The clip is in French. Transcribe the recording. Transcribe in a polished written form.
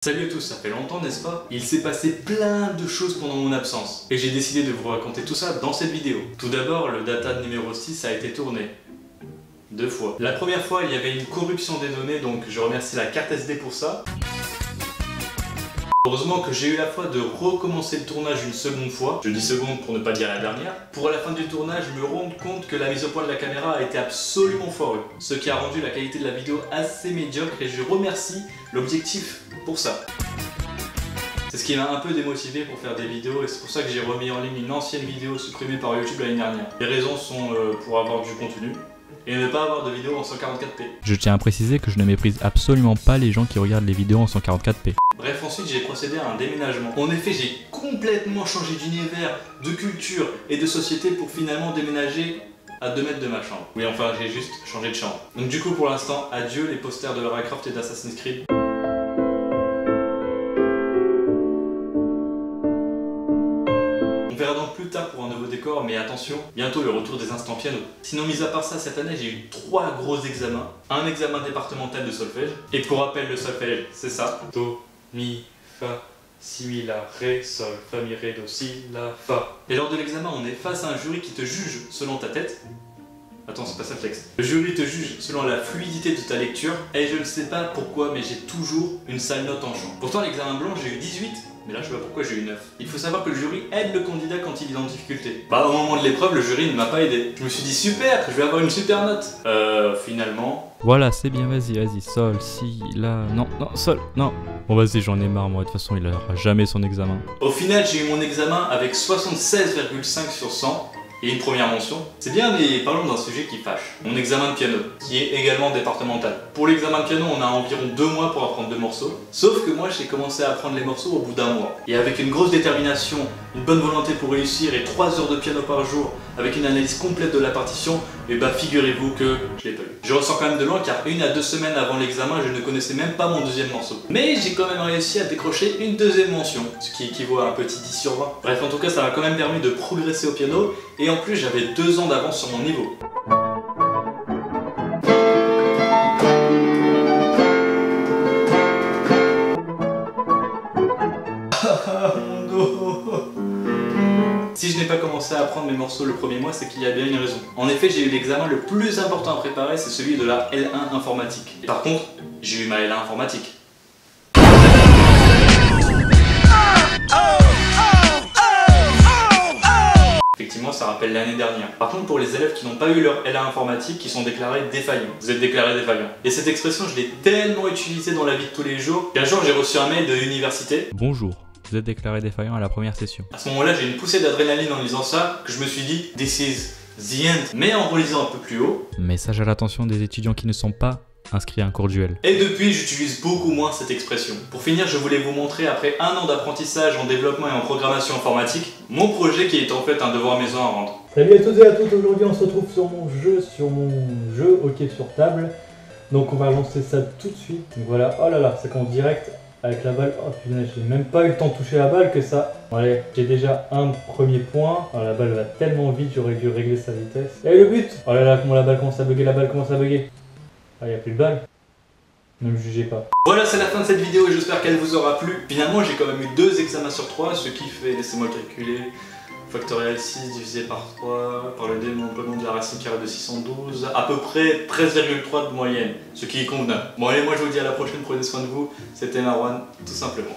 Salut à tous, ça fait longtemps n'est-ce pas? Il s'est passé plein de choses pendant mon absence et j'ai décidé de vous raconter tout ça dans cette vidéo. Tout d'abord, le data numéro 6 a été tourné 2 fois. La première fois, il y avait une corruption des données, donc je remercie la carte SD pour ça. Heureusement que j'ai eu la foi de recommencer le tournage une seconde fois, je dis seconde pour ne pas dire la dernière. Pour à la fin du tournage, me rendre compte que la mise au point de la caméra a été absolument foireuse, ce qui a rendu la qualité de la vidéo assez médiocre et je remercie l'objectif pour ça. C'est ce qui m'a un peu démotivé pour faire des vidéos et c'est pour ça que j'ai remis en ligne une ancienne vidéo supprimée par YouTube l'année dernière. Les raisons sont pour avoir du contenu et ne pas avoir de vidéo en 144p. Je tiens à préciser que je ne méprise absolument pas les gens qui regardent les vidéos en 144p. Bref, ensuite j'ai procédé à un déménagement. En effet, j'ai complètement changé d'univers, de culture et de société pour finalement déménager à 2 mètres de ma chambre. Oui, enfin, j'ai juste changé de chambre. Donc du coup, pour l'instant, adieu les posters de Lara Croft et d'Assassin's Creed. On verra donc plus tard pour un nouveau décor, mais attention, bientôt le retour des instants piano. Sinon, mis à part ça, cette année, j'ai eu 3 gros examens. Un examen départemental de solfège. Et pour rappel, le solfège, c'est ça. Do, mi, fa, si, mi, la, ré, sol, fa, mi, ré, do, si, la, fa. Et lors de l'examen, on est face à un jury qui te juge selon ta tête. Attends, c'est pas ça le texte. Le jury te juge selon la fluidité de ta lecture. Et je ne sais pas pourquoi, mais j'ai toujours une sale note en chant. Pourtant, l'examen blanc, j'ai eu 18. Mais là, je sais pas pourquoi j'ai eu 9. Il faut savoir que le jury aide le candidat quand il est en difficulté. Bah, au moment de l'épreuve, le jury ne m'a pas aidé. Je me suis dit, super, je vais avoir une super note. Finalement... Voilà, c'est bien, vas-y, sol, si, la, non, sol, non. Bon vas-y, j'en ai marre, moi, de toute façon, il aura jamais son examen. Au final, j'ai eu mon examen avec 76,5 sur 100. Et une première mention. C'est bien, mais parlons d'un sujet qui fâche. Mon examen de piano, qui est également départemental. Pour l'examen de piano, on a environ 2 mois pour apprendre 2 morceaux. Sauf que moi, j'ai commencé à apprendre les morceaux au bout d'1 mois. Et avec une grosse détermination, une bonne volonté pour réussir et 3 heures de piano par jour, avec une analyse complète de la partition, et bah figurez-vous que je l'ai pas eu. Je ressens quand même de loin car 1 à 2 semaines avant l'examen, je ne connaissais même pas mon deuxième morceau. Mais j'ai quand même réussi à décrocher une deuxième mention, ce qui équivaut à un petit 10 sur 20. Bref, en tout cas, ça m'a quand même permis de progresser au piano, et en plus, j'avais 2 ans d'avance sur mon niveau. Si je n'ai pas commencé à apprendre mes morceaux le premier mois, c'est qu'il y a bien une raison. En effet, j'ai eu l'examen le plus important à préparer, c'est celui de la L1 informatique. Par contre, j'ai eu ma L1 informatique. Effectivement, ça rappelle l'année dernière. Par contre, pour les élèves qui n'ont pas eu leur L1 informatique, qui sont déclarés défaillants. Vous êtes déclarés défaillants. Et cette expression, je l'ai tellement utilisée dans la vie de tous les jours, qu'un jour j'ai reçu un mail de l'université. Bonjour, vous êtes déclaré défaillant à la première session. À ce moment-là, j'ai une poussée d'adrénaline en lisant ça, que je me suis dit, this is the end. Mais en relisant un peu plus haut. Message à l'attention des étudiants qui ne sont pas inscrits à un cours duel. Et depuis, j'utilise beaucoup moins cette expression. Pour finir, je voulais vous montrer, après 1 an d'apprentissage en développement et en programmation informatique, mon projet qui est en fait un devoir maison à rendre. Salut à toutes et à tous, aujourd'hui on se retrouve sur mon jeu hockey sur table. Donc on va lancer ça tout de suite. Donc voilà, oh là là, ça commence direct avec la balle. Oh putain, j'ai même pas eu le temps de toucher la balle que ça. Bon, allez, j'ai déjà un premier point. Oh, la balle va tellement vite, j'aurais dû régler sa vitesse. Et le but! Oh là là, comment la balle commence à bugger, Ah, y a plus de balle. Ne me jugez pas. Voilà, c'est la fin de cette vidéo et j'espère qu'elle vous aura plu. Finalement, j'ai quand même eu 2 examens sur 3, ce qui fait, laissez-moi calculer, factorial 6 divisé par 3, par le dénombrement de la racine carrée de 612, à peu près 13,3 de moyenne, ce qui est convenable. Bon allez, moi je vous dis à la prochaine, prenez soin de vous, c'était Marwan, tout simplement.